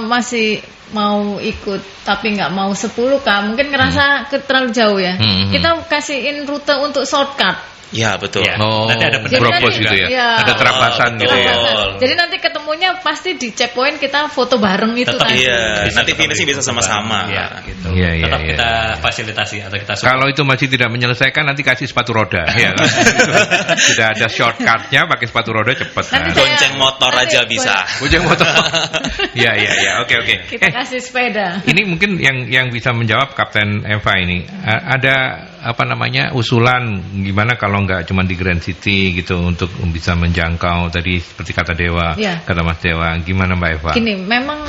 masih mau ikut tapi nggak mau 10K mungkin ngerasa terlalu jauh ya. Kita kasihin rute untuk shortcut. Ya betul. Nanti ada propos gitu ya. Ada terapasan gitu ya. Jadi nanti ketemu ketemunya pasti di checkpoint kita foto bareng itu kan. Iya, nanti finishnya bisa sama-sama. Iya, gitu. Tetap kita fasilitasi atau kita kalau itu masih tidak menyelesaikan nanti kasih sepatu roda ya kan. Tidak ada shortcutnya, pakai sepatu roda cepat. Gonceng motor aja bisa. Gonceng motor. Iya. Oke. Kita kasih sepeda. Ini mungkin yang bisa menjawab Kapten Eva ini. Ada usulan gimana kalau nggak cuma di Grand City gitu untuk bisa menjangkau tadi seperti kata Dewa, kata Mas Dewa. Gimana Mbak Eva? Gini, memang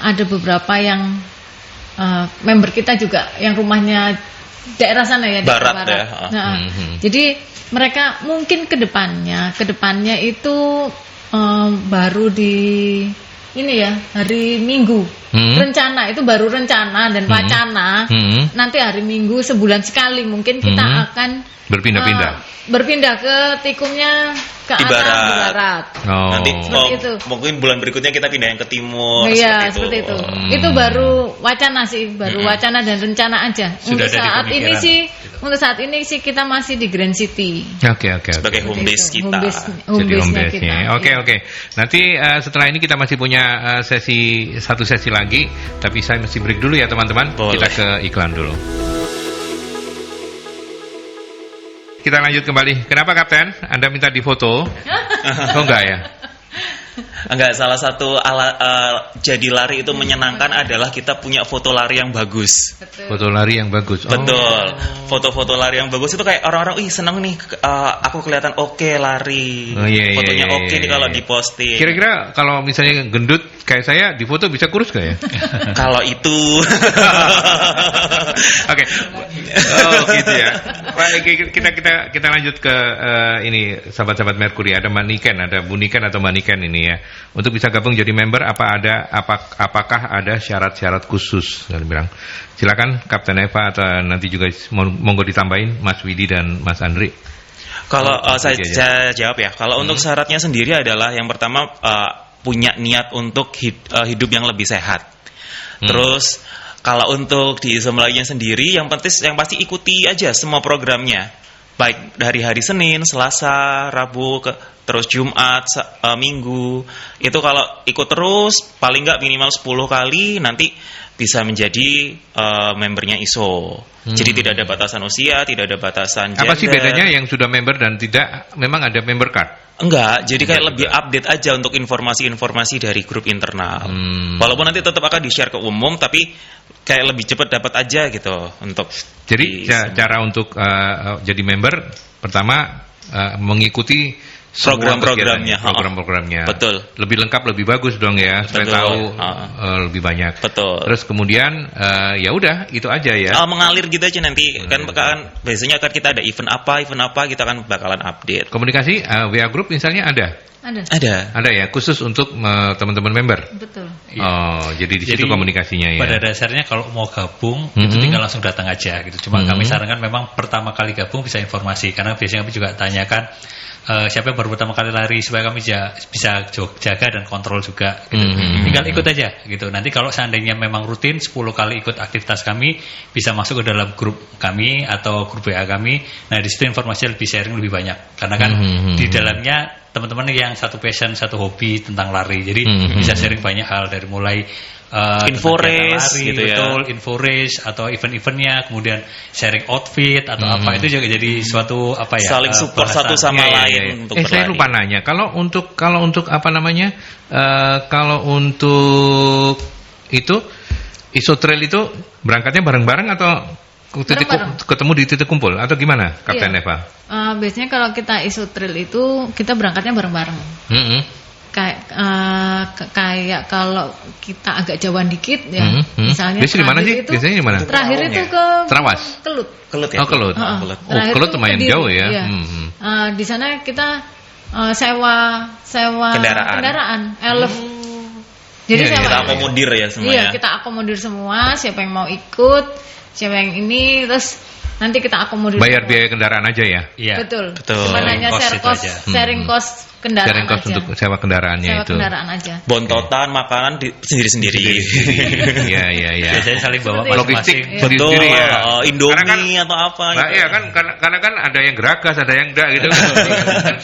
ada beberapa yang member kita juga yang rumahnya daerah sana ya, barat, daerah barat. Ya. Jadi mereka mungkin kedepannya itu baru di ini ya hari Minggu. Rencana itu baru rencana dan wacana. Nanti hari Minggu sebulan sekali mungkin kita akan berpindah ke tikumnya ke arah barat. Nanti mungkin bulan berikutnya kita pindah yang ke timur. Iya, seperti itu. Itu baru wacana sih, wacana dan rencana aja. Untuk saat ini sih kita masih di Grand City. Oke. Sebagai home base kita. Jadi home base-nya. Oke. Nanti setelah ini kita masih punya satu sesi lagi, tapi saya mesti break dulu ya teman-teman. Boleh. Kita ke iklan dulu. Kita lanjut kembali. Kenapa Kapten? Anda minta difoto? Oh enggak ya? Enggak, salah satu jadi lari itu menyenangkan adalah kita punya foto lari yang bagus. Foto lari yang bagus. Betul. Foto-foto lari yang bagus itu kayak orang-orang, seneng nih, aku kelihatan oke lari. Fotonya oke nih kalau diposting. Kira-kira kalau misalnya gendut kayak saya, di foto bisa kurus gak ya? Kalau itu. Oke. Oh gitu ya. Kita lanjut ke ini sahabat-sahabat Mercury. Ada Maniken, ada Buniken atau Maniken ini ya. Untuk bisa gabung jadi member apakah ada syarat-syarat khusus? Saya bilang. Silakan Kapten Eva atau nanti juga monggo ditambahin Mas Widi dan Mas Andri. Kalau saya jawab ya. Kalau untuk syaratnya sendiri adalah yang pertama punya niat untuk hidup yang lebih sehat. Terus kalau untuk di Isomlainya sendiri yang pasti ikuti aja semua programnya. Baik dari hari Senin, Selasa, Rabu, terus Jumat, Minggu. Itu kalau ikut terus paling nggak minimal 10 kali nanti bisa menjadi membernya ISO. Jadi tidak ada batasan usia, tidak ada batasan gender. Apa sih bedanya yang sudah member dan tidak? Memang ada member card? Enggak, jadi kayak lebih update aja untuk informasi-informasi dari grup internal. Walaupun nanti tetap akan di-share ke umum, tapi kayak lebih cepat dapat aja gitu untuk. Jadi cara untuk jadi member pertama mengikuti program-programnya. Betul. Lebih lengkap, lebih bagus dong ya. Saya tahu lebih banyak. Betul. Terus kemudian ya udah itu aja ya. Mengalir gitu aja nanti kan biasanya kan kita ada event apa kita kan bakalan update. Komunikasi WA group misalnya ada. Ada ya, khusus untuk teman-teman member. Betul. Oh, jadi di situ komunikasinya ya. Pada dasarnya kalau mau gabung itu tinggal langsung datang aja gitu. Cuma kami sarankan memang pertama kali gabung bisa informasi karena biasanya kami juga tanyakan siapa yang baru pertama kali lari supaya kami bisa jaga dan kontrol juga gitu. Tinggal ikut aja gitu. Nanti kalau seandainya memang rutin 10 kali ikut aktivitas kami bisa masuk ke dalam grup kami atau grup WA kami. Nah, di situ informasi lebih sharing lebih banyak karena kan di dalamnya teman-teman yang satu passion, satu hobi tentang lari. Jadi bisa sharing banyak hal dari mulai info race gitu betul, info race atau event-eventnya, kemudian sharing outfit atau apa itu juga jadi suatu saling support satu sama lain. Untuk saya lupa nanya, kalau untuk apa namanya kalau untuk itu ISO Trail itu berangkatnya bareng-bareng atau ketemu di titik kumpul atau gimana, Kapten Eva? Biasanya kalau kita ISO Trail itu kita berangkatnya bareng-bareng. Kayak kalau kita agak jauhan dikit ya, misalnya biasanya di mana sih? Biasanya di mana? Terakhir itu ke Terawas. Kelut ya. Oh, Kelut. Kelut lumayan jauh ya. Iya. Di sana kita sewa kendaraan elf. Jadi kita akomodir ya semuanya. Iya, kita akomodir semua, siapa yang mau ikut, siapa yang ini, terus nanti kita akomodir. Bayar biaya kendaraan aja ya? Iya. Betul. Betul. Cuma hanya sharing cost kendaraan kos untuk sewa kendaraannya itu. Kendaraan aja. Bontotan, makanan sendiri-sendiri. Iya. Biasanya saling bawa logistik sendiri ya. Indomie atau apa. Nah, iya kan karena kan ada yang geragas, ada yang enggak gitu.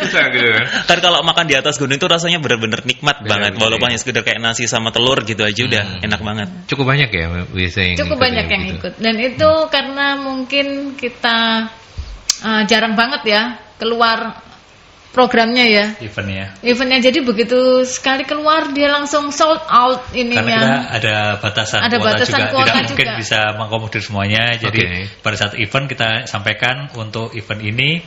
Susah gitu kan. Kan kalau makan di atas gunung itu rasanya benar-benar nikmat banget. Walaupun hanya sekedar kayak nasi sama telur gitu aja udah enak banget. Cukup banyak ya biasanya. Cukup banyak yang ikut. Dan itu karena mungkin kita jarang banget ya keluar programnya ya, eventnya. Jadi begitu sekali keluar dia langsung sold out ininya. Karena kita ada batasan kuota juga. Tidak mungkin bisa mengakomodir semuanya. Jadi pada saat event kita sampaikan untuk event ini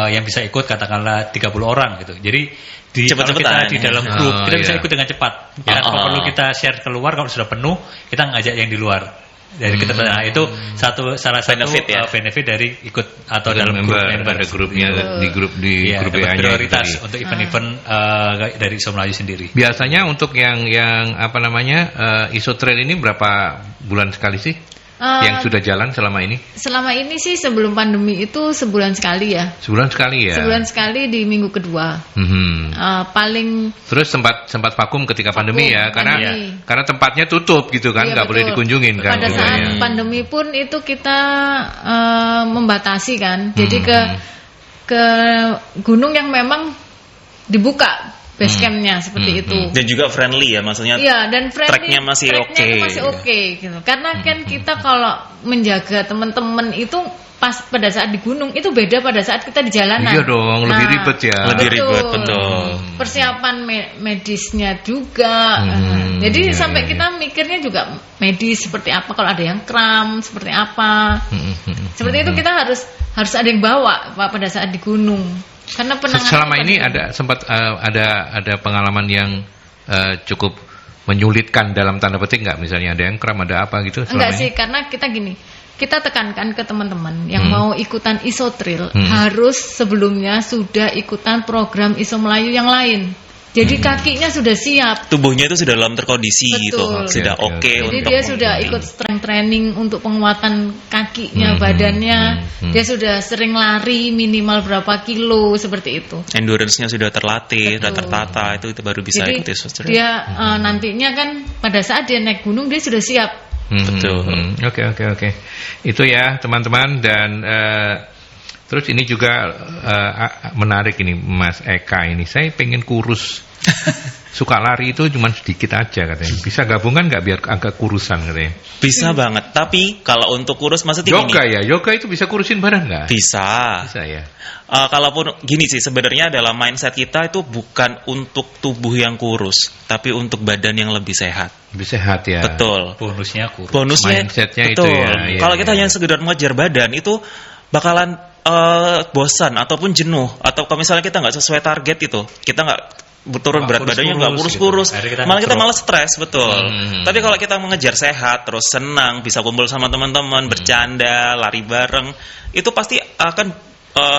yang bisa ikut katakanlah 30 orang gitu. Jadi kalau kita di dalam grup kita bisa ikut dengan cepat. Ya, kalau perlu kita share keluar, kalau sudah penuh kita ngajak yang di luar. Dari kita itu salah satu benefit dari ikut atau dalam member ada grupnya di grup WA-nya prioritas untuk event-event dari ISO Melayu sendiri. Biasanya untuk yang ISO Trail ini berapa bulan sekali sih? Yang sudah jalan selama ini? Selama ini sih sebelum pandemi itu sebulan sekali ya. Sebulan sekali ya. Sebulan sekali di minggu kedua. Paling. Terus sempat vakum ketika pandemi ya, karena tempatnya tutup gitu kan, nggak boleh dikunjungin kan. Pada saat pandemi pun itu kita membatasi kan, jadi ke gunung yang memang dibuka basecampnya seperti itu. Dan juga friendly ya, maksudnya. Iya, dan friendly. Tracknya masih oke gitu. Karena kan kita kalau menjaga teman-teman itu pas pada saat di gunung itu beda pada saat kita di jalanan. Iya dong, lebih ribet ya. Lebih ribet, betul. Persiapan medisnya juga. Jadi sampai kita mikirnya juga medis seperti apa, kalau ada yang kram seperti apa. Seperti itu kita harus ada yang bawa pada saat di gunung. Karena selama ini sempat ada pengalaman yang cukup menyulitkan dalam tanda petik nggak, misalnya ada yang kram, ada apa gitu? Enggak sih, karena kita tekankan ke teman-teman yang mau ikutan ISO Trail harus sebelumnya sudah ikutan program ISO Melayu yang lain. Jadi kakinya sudah siap, tubuhnya itu sudah dalam terkondisi gitu, sudah oke. Jadi dia sudah ikut strength training untuk penguatan kakinya, badannya. Dia sudah sering lari minimal berapa kilo seperti itu. Endurance-nya sudah terlatih, sudah tertata, itu baru bisa ikut ISO Trail. Dia nantinya kan pada saat dia naik gunung dia sudah siap. Betul. Oke. Itu ya teman-teman, dan terus ini juga menarik ini Mas Eka ini. Saya pengen kurus. Suka lari itu cuma sedikit aja katanya. Bisa gabungan nggak biar agak kurusan katanya? Bisa banget. Tapi kalau untuk kurus maksudnya yoga itu bisa kurusin badan nggak? Bisa ya. Kalaupun gini sih, sebenarnya dalam mindset kita itu bukan untuk tubuh yang kurus, tapi untuk badan yang lebih sehat. Lebih sehat ya. Betul. Bonusnya kurus. Mindsetnya betul. Itu ya. Kalau kita hanya sekedar mengejar badan itu bakalan bosan ataupun jenuh, atau kalau misalnya kita nggak sesuai target itu, kita nggak turun berat badannya nggak kurus-kurus, gitu. Malah kita stres, betul. Tapi kalau kita mengejar sehat, terus senang, bisa kumpul sama teman-teman, bercanda, lari bareng, itu pasti akan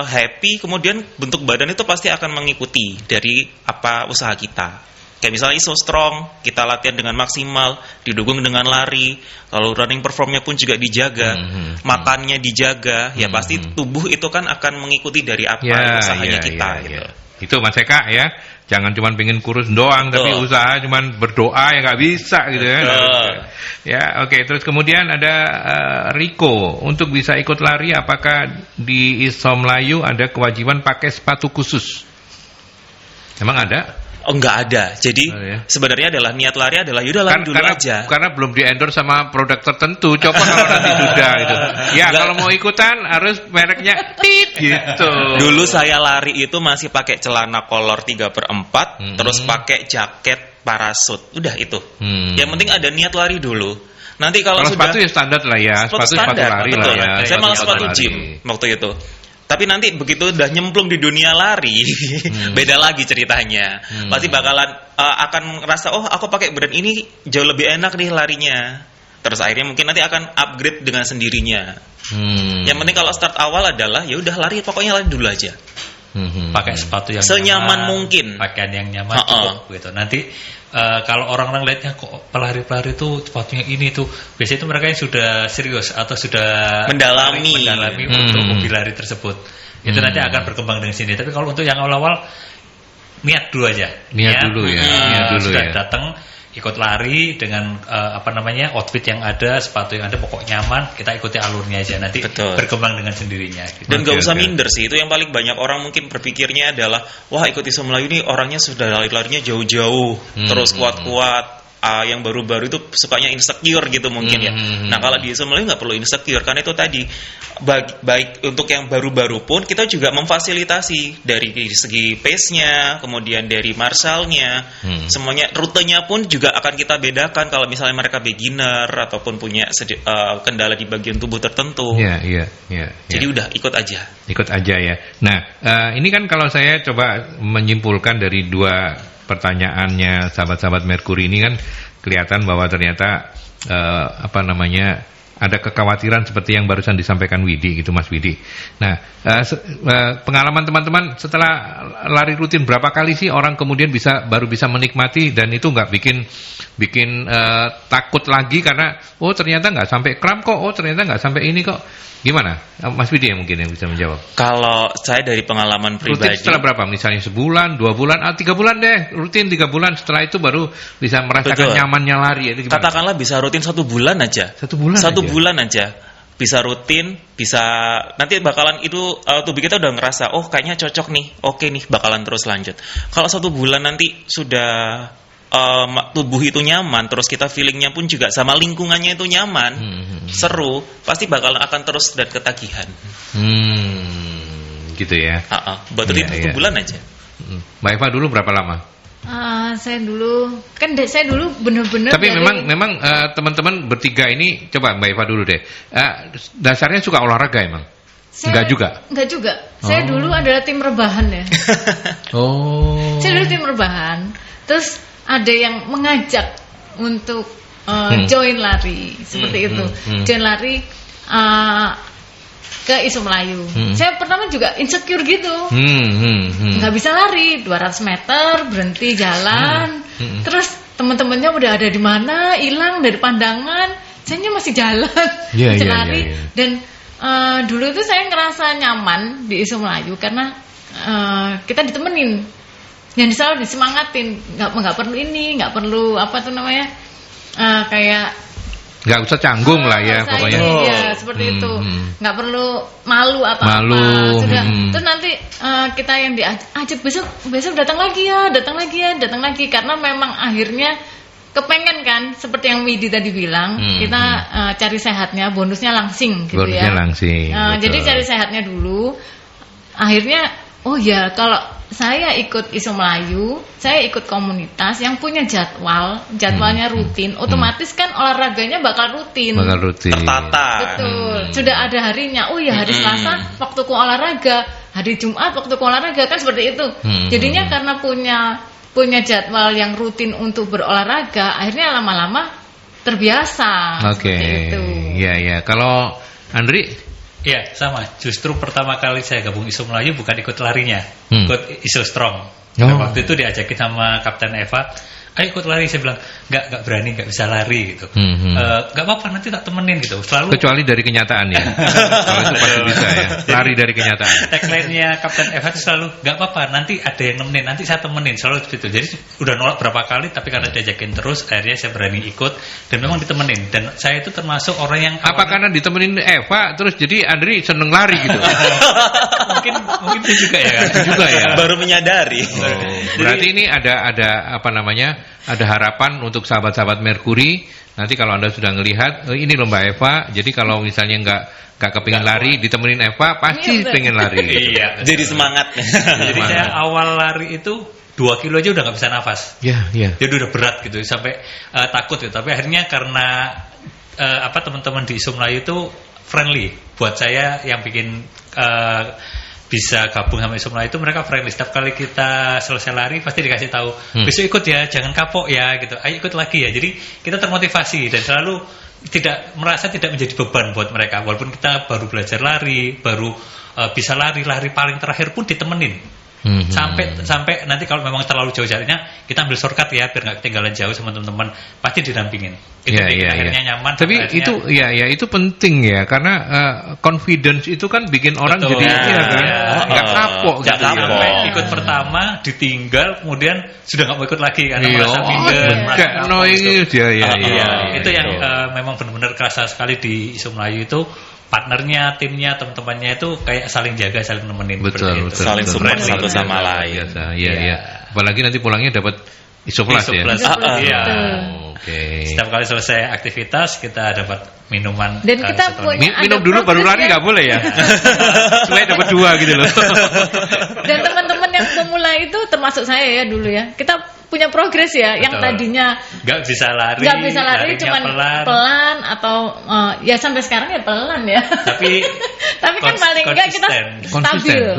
happy. Kemudian bentuk badan itu pasti akan mengikuti dari apa usaha kita. Kayak misalnya ISO Strong, kita latihan dengan maksimal, didukung dengan lari, lalu running performnya pun juga dijaga, makannya dijaga, ya pasti tubuh itu kan akan mengikuti dari apa usahanya kita. Gitu. Itu Mas Eka ya, jangan cuma pengen kurus doang, tapi usaha cuma berdoa ya nggak bisa gitu ya. Ya oke. Terus kemudian ada Riko, untuk bisa ikut lari apakah di ISO Melayu ada kewajiban pakai sepatu khusus? Emang ada? Oh, enggak ada. Jadi sebenarnya adalah niat lari adalah yaudah lari dulu aja. Karena belum di-endorse sama produk tertentu. Coba kalau nanti sudah gitu. Ya kalau mau ikutan harus mereknya tit gitu. Dulu saya lari itu masih pakai celana kolor 3/4, terus pakai jaket parasut. Udah itu. Yang penting ada niat lari dulu. Nanti kalau sudah sepatu ya standar lah ya. Sepatu lari betul. lah ya. Saya malah sepatu gym waktu itu. Tapi nanti begitu udah nyemplung di dunia lari, beda lagi ceritanya. Pasti bakalan akan ngerasa, oh aku pakai brand ini jauh lebih enak nih larinya. Terus akhirnya mungkin nanti akan upgrade dengan sendirinya. Yang penting kalau start awal adalah ya udah lari, pokoknya lari dulu aja. Pakai sepatu yang senyaman mungkin, pakaian yang nyaman cukup gitu. Nanti kalau orang-orang lihatnya kok pelari-pelari itu sepatunya ini tuh, biasanya itu mereka yang sudah serius atau sudah mendalami untuk hobi lari tersebut. Itu nanti akan berkembang dengan sini. Tapi kalau untuk yang awal-awal niat dulu aja. Niat dulu sudah ya. Datang ikut lari dengan outfit yang ada, sepatu yang ada, pokok nyaman, kita ikuti alurnya aja, nanti berkembang dengan sendirinya gitu. Dan gak usah minder sih, itu yang paling banyak orang mungkin berpikirnya adalah wah ikut Iso Melayu ini orangnya sudah lari-larinya jauh-jauh, terus kuat-kuat. Yang baru-baru itu sukanya insecure gitu mungkin ya. Nah kalau di Iso Melayu nggak perlu insecure, karena itu tadi baik untuk yang baru-baru pun kita juga memfasilitasi dari segi pace-nya, kemudian dari marshal-nya, semuanya, rutenya pun juga akan kita bedakan kalau misalnya mereka beginner ataupun punya kendala di bagian tubuh tertentu. Iya. Jadi udah ikut aja ya. Nah ini kan kalau saya coba menyimpulkan dari dua pertanyaannya sahabat-sahabat Merkuri ini kan kelihatan bahwa ternyata ada kekhawatiran seperti yang barusan disampaikan Widi gitu, Mas Widi. Nah, pengalaman teman-teman setelah lari rutin berapa kali sih orang kemudian baru bisa menikmati dan itu nggak bikin takut lagi karena ternyata nggak sampai kram kok, ternyata nggak sampai ini kok. Gimana? Mas Widi yang mungkin yang bisa menjawab. Kalau saya dari pengalaman pribadi. Rutin setelah berapa? Misalnya sebulan, 2 bulan, 3 bulan deh. Rutin 3 bulan. Setelah itu baru bisa merasakan nyamannya lari. Itu gimana? Katakanlah bisa rutin 1 bulan aja. 1 bulan. 1 bulan aja. Bisa rutin, bisa nanti bakalan itu tubuh kita udah ngerasa kayaknya cocok nih, oke nih bakalan terus lanjut. Kalau 1 bulan nanti sudah tubuh itu nyaman, terus kita feelingnya pun juga sama lingkungannya itu nyaman, seru, pasti bakalan akan terus dan ketagihan. Gitu ya. Buat rutin 1 bulan aja. Mbak Eva dulu berapa lama? Saya dulu bener-bener. Tapi memang teman-teman bertiga ini, coba Mbak Eva dulu deh. Dasarnya suka olahraga emang? Enggak juga. Saya dulu adalah tim rebahan ya. Saya dulu tim rebahan. Terus ada yang mengajak untuk join lari seperti itu. Join lari ke Iso Melayu. Saya pertama juga insecure gitu. Nggak bisa lari 200 meter, berhenti jalan. Terus teman-temannya udah ada di mana, hilang dari pandangan. Saya masih jalan, lari. Dan dulu itu saya ngerasa nyaman di Iso Melayu karena kita ditemenin. Yang selalu disemangatin, nggak perlu ini, nggak perlu kayak nggak usah canggung lah ya pokoknya. Iya seperti itu, nggak perlu malu apa-apa. Sudah. Terus nanti kita yang diajak besok datang lagi karena memang akhirnya kepengen kan seperti yang Widi tadi bilang, kita cari sehatnya, bonusnya langsing gitu bonusnya langsing. Jadi cari sehatnya dulu. Akhirnya kalau saya ikut Iso Melayu, saya ikut komunitas yang punya jadwalnya rutin, otomatis kan olahraganya bakal rutin. Tertata. Betul. Sudah ada harinya. Hari Selasa waktuku olahraga, hari Jumat waktuku olahraga, kan seperti itu. Jadinya karena punya jadwal yang rutin untuk berolahraga, akhirnya lama-lama terbiasa. Oke. Iya. Kalau Andri? Iya, sama. Justru pertama kali saya gabung Iso Melayu bukan ikut larinya, ikut Iso Strong. Waktu itu diajakin sama Kapten Eva, ayo ikut lari. Saya bilang nggak berani, nggak bisa lari gitu. Nggak apa-apa, nanti tak temenin gitu. Selalu kecuali dari kenyataan ya. Kalau itu pasti bisa ya. Lari dari kenyataan. Tagline-nya Kapten Eva itu selalu nggak apa-apa, nanti ada yang nemenin, nanti saya temenin, selalu seperti itu. Jadi udah nolak berapa kali, tapi karena diajakin terus, akhirnya saya berani ikut dan memang ditemenin. Dan saya itu termasuk orang yang karena ditemenin Eva terus jadi Andri seneng lari gitu. mungkin itu juga ya. Baru menyadari. Berarti ini ada ada harapan untuk sahabat-sahabat Merkuri. Nanti kalau Anda sudah ngelihat ini loh Mbak Eva, jadi kalau misalnya nggak kepingin lari, ditemenin Eva pasti pengen lari. Iya, jadi semangat. Jadi saya awal lari itu 2 kilo aja udah nggak bisa nafas. Iya. Jadi udah berat gitu, sampai takut gitu. Tapi akhirnya karena teman-teman di Iso Melayu itu friendly buat saya, yang bikin bisa gabung sama Iso Melayu itu mereka friendly. Setiap kali kita selesai lari pasti dikasih tahu, besok ikut ya, jangan kapok ya gitu. Ayo ikut lagi ya. Jadi kita termotivasi dan selalu tidak menjadi beban buat mereka. Walaupun kita baru belajar lari, baru bisa lari paling terakhir pun ditemenin. Sampai nanti kalau memang terlalu jauh jaraknya, kita ambil shortcut ya biar nggak ketinggalan jauh sama teman-teman, pasti didampingin. Itu akhirnya nyaman. Tapi itu penting ya, karena confidence itu kan bikin orang jadi nggak kapok. Ikut pertama ditinggal, kemudian sudah nggak mau ikut lagi karena merasa minder, merasa itu yang memang benar-benar kerasa sekali di Isu Melayu itu. Partnernya, timnya, teman-temannya itu kayak saling jaga, saling nemenin. Betul. Saling support satu sama lain. Iya. Apalagi nanti pulangnya dapat isoplas ya. Iya. Oke. Setiap kali selesai aktivitas kita dapat minuman. Dan kita minum dulu baru lari nggak boleh ya. Supaya dapat 2 gitu loh. Dan teman-teman yang pemula itu termasuk saya ya dulu ya. Kita punya progres ya. Betul. Yang tadinya nggak bisa lari cuman pelan atau ya sampai sekarang ya pelan ya. Tapi kan paling enggak kita stabil.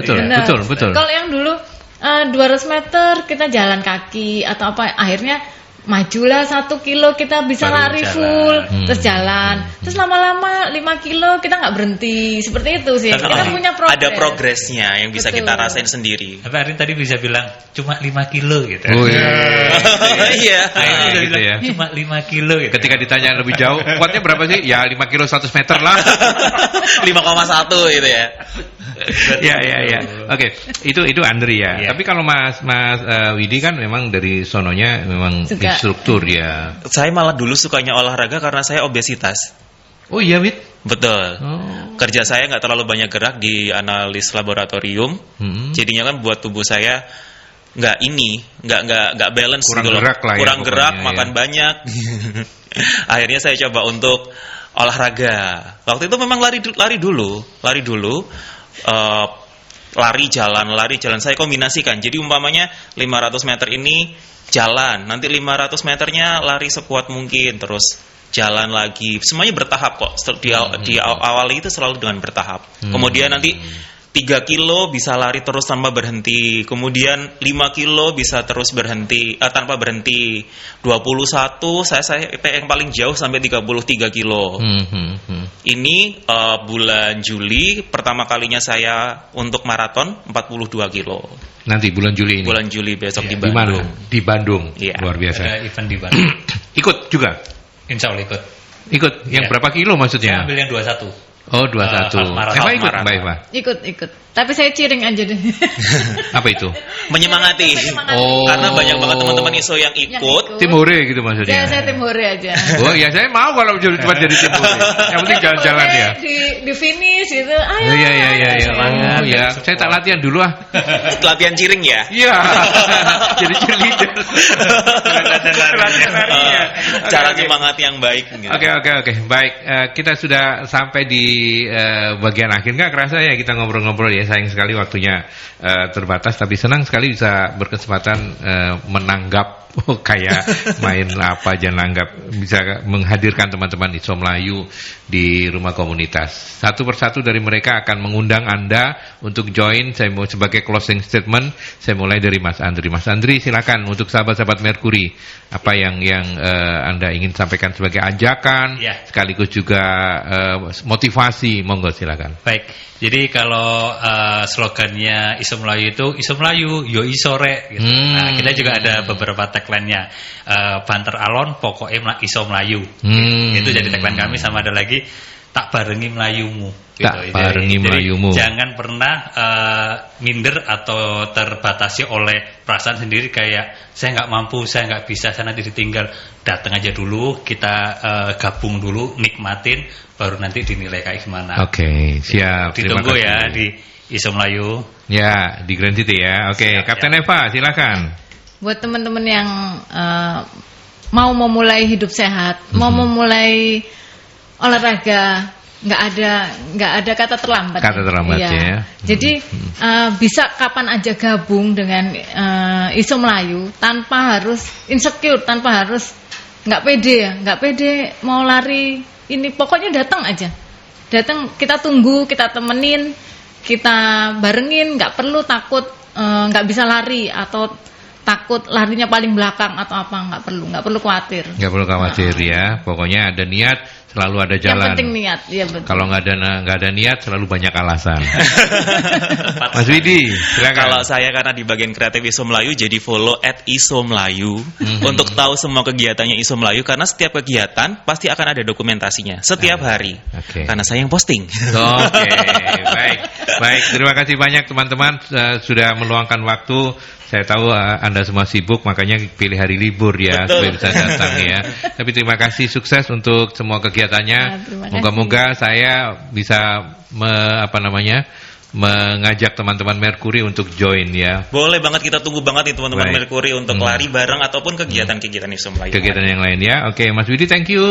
Betul. Kalau yang dulu 200 meter kita jalan kaki atau apa, akhirnya majulah 1 kilo kita bisa lari full, terus jalan, terus lama-lama 5 kilo kita nggak berhenti, seperti itu sih. Kita punya progres. Ada progresnya yang bisa kita rasain sendiri. Tapi Arin tadi bisa bilang cuma 5 kilo gitu. Oh iya. Iya. Udah bilang ya. Cuma 5 kilo gitu. Ketika ditanya lebih jauh, kuatnya berapa sih? Ya 5 kilo 100 meter lah. 5,1 gitu ya. Ya. Oke, itu Andri ya. Tapi kalau Mas Widi kan memang dari sononya memang instruktur ya. Saya malah dulu sukanya olahraga karena saya obesitas. Oh iya, Wid? Betul. Kerja saya nggak terlalu banyak gerak di analis laboratorium. Jadinya kan buat tubuh saya nggak balance, kurang gerak, makan banyak. Akhirnya saya coba untuk olahraga. Waktu itu memang lari dulu. Lari jalan saya kombinasikan. Jadi umpamanya 500 meter ini jalan, nanti 500 meternya lari sekuat mungkin, terus jalan lagi. Semuanya bertahap kok. Di awal itu selalu dengan bertahap. Kemudian nanti 3 kilo bisa lari terus tanpa berhenti. Kemudian 5 kilo bisa terus berhenti tanpa berhenti. 21 saya yang paling jauh sampai 33 kilo. Ini bulan Juli pertama kalinya saya untuk maraton 42 kilo. Nanti bulan Juli ini. Bulan Juli besok di Bandung. Di Bandung. Luar biasa. Ada event di Bandung. Ikut juga? Insya Allah ikut. Yang berapa kilo maksudnya? Saya ambil yang 21. Oh 21. Eva ikut Mbak Eva? Ikut. Tapi saya ciring aja deh. Apa itu? Menyemangati. Oh. Karena banyak banget teman-teman ISO yang ikut. Tim hore gitu maksudnya? Ya saya tim hore aja. Oh ya saya mau kalau cuma jadi tim hore. Yang penting jalan-jalan ya. Di finish gitu. Ayo. Oh ya. Saya tak latihan dulu ah. Latihan ciring ya? Iya. Jadi cheerleader. Cara menyemangati yang baik. Oke. Baik. Kita sudah sampai di bagian akhir. Nggak kerasa ya kita ngobrol-ngobrol ya. Sayang sekali waktunya terbatas, tapi senang sekali bisa berkesempatan menanggap kayak main apa aja, nanggap bisa menghadirkan teman-teman ISO Melayu di rumah komunitas. Satu persatu dari mereka akan mengundang Anda untuk join. Saya mau sebagai closing statement, saya mulai dari Mas Andri. Mas Andri silakan untuk sahabat-sahabat Merkuri, apa yang Anda ingin sampaikan sebagai ajakan, sekaligus juga motivasi, monggo silakan. Baik, jadi kalau slogannya ISO Melayu itu ISO Melayu, yo isore gitu. Nah, kita juga ada beberapa tagline-nya. Banter alon pokoknya ISO Melayu. Itu jadi tagline kami, sama ada lagi tak barengi Melayumu. Tak barengi Melayumu. Jangan pernah minder atau terbatasi oleh perasaan sendiri kayak saya nggak mampu, saya nggak bisa, saya nanti ditinggal. Datang aja dulu, kita gabung dulu, nikmatin, baru nanti dinilai kayak gimana. Oke, siap. Ditunggu ya di ISO Melayu. Ya, di Grand City ya. Oke, Kapten Eva silakan. Buat teman-teman yang mau memulai hidup sehat, mau memulai olahraga, nggak ada kata terlambat. Kata terlambat ya. Jadi bisa kapan aja gabung dengan ISO Melayu tanpa harus insecure, tanpa harus nggak pede mau lari ini, pokoknya datang aja. Datang, kita tunggu, kita temenin, kita barengin, nggak perlu takut nggak bisa lari atau takut larinya paling belakang atau apa, nggak perlu khawatir. Nggak perlu khawatir ya, pokoknya ada niat selalu ada jalan. Yang penting niat, ya betul. Kalau nggak ada niat selalu banyak alasan. Mas Widi, silakan. Kalau saya karena di bagian kreatif ISO Melayu, jadi follow @isomelayu untuk tahu semua kegiatannya ISO Melayu, karena setiap kegiatan pasti akan ada dokumentasinya setiap hari. Karena saya yang posting. Baik. Terima kasih banyak teman-teman sudah meluangkan waktu. Saya tahu Anda semua sibuk, makanya pilih hari libur ya supaya bisa datang ya. Tapi terima kasih, sukses untuk semua kegiatannya. Moga-moga saya bisa mengajak teman-teman Merkuri untuk join ya. Boleh banget, kita tunggu banget nih teman-teman Merkuri untuk lari bareng ataupun kegiatan-kegiatan ISO Melayu. Kegiatan yang lain ya. Oke, Mas Widi thank you.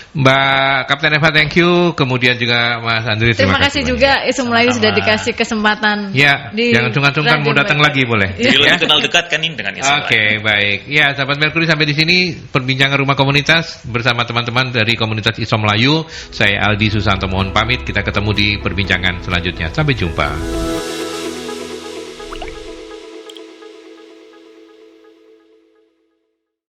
Mbak Kapten Eva thank you. Kemudian juga Mas Andri terima kasih juga ISO Melayu sudah dikasih kesempatan. Ya, jangan sungkan-sungkan mau datang lagi boleh. Jadi lebih kenal dekat kan ini dengan ISO Melayu. Oke, baik. Ya, sahabat Merkuri, sampai di sini perbincangan Rumah Komunitas bersama teman-teman dari komunitas ISO Melayu. Saya Aldi Susanto mohon pamit. Kita ketemu di perbincangan selanjutnya. Sampai jumpa.